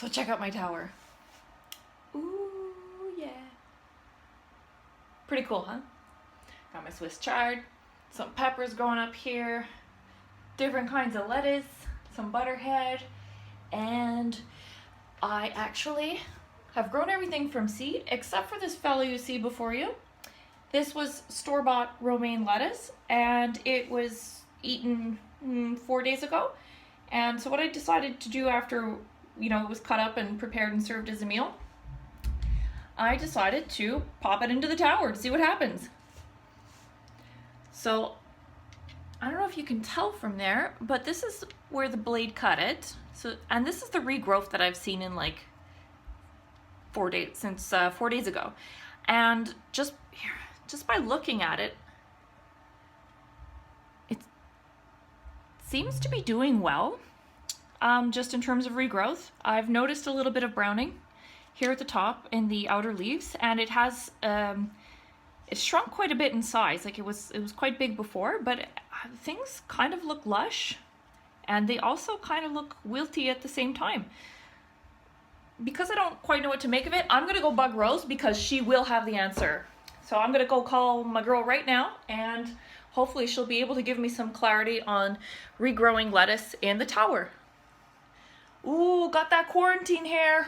So check out my tower. Ooh, yeah. Pretty cool, huh? Got my Swiss chard, some peppers growing up here, different kinds of lettuce, some butterhead, and I actually have grown everything from seed except for this fellow you see before you. This was store-bought romaine lettuce and it was eaten 4 days ago. And so what I decided to do after it was cut up and prepared and served as a meal, I decided to pop it into the tower to see what happens. So I don't know if you can tell from there, but this is where the blade cut it. And this is the regrowth that I've seen in like 4 days, since 4 days ago. And just by looking at it, it seems to be doing well. Just in terms of regrowth, I've noticed a little bit of browning here at the top in the outer leaves, and it has it's shrunk quite a bit in size. Like it was quite big before, but things kind of look lush, and they also kind of look wilty at the same time. Because I don't quite know what to make of it, I'm gonna go bug Rose because she will have the answer. So I'm gonna go call my girl right now, and hopefully she'll be able to give me some clarity on regrowing lettuce in the tower. Ooh, got that quarantine hair.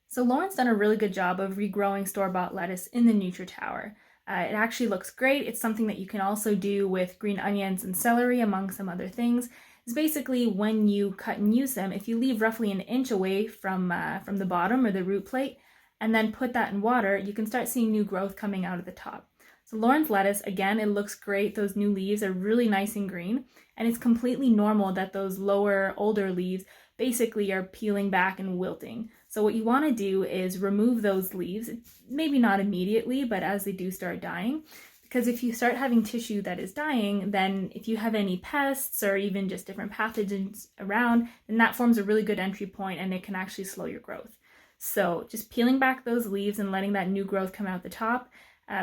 So Lauren's done a really good job of regrowing store-bought lettuce in the NutriTower. It actually looks great. It's something that you can also do with green onions and celery, among some other things. It's basically when you cut and use them, if you leave roughly an inch away from the bottom or the root plate, and then put that in water, you can start seeing new growth coming out of the top. So Lauren's lettuce, again, it looks great. Those new leaves are really nice and green, and it's completely normal that those lower, older leaves basically are peeling back and wilting. So what you want to do is remove those leaves, maybe not immediately, but as they do start dying, because if you start having tissue that is dying, then if you have any pests or even just different pathogens around, then that forms a really good entry point and it can actually slow your growth. So just peeling back those leaves and letting that new growth come out the top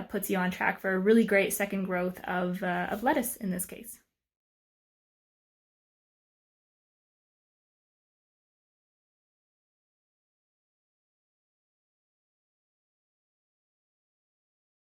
puts you on track for a really great second growth of lettuce in this case.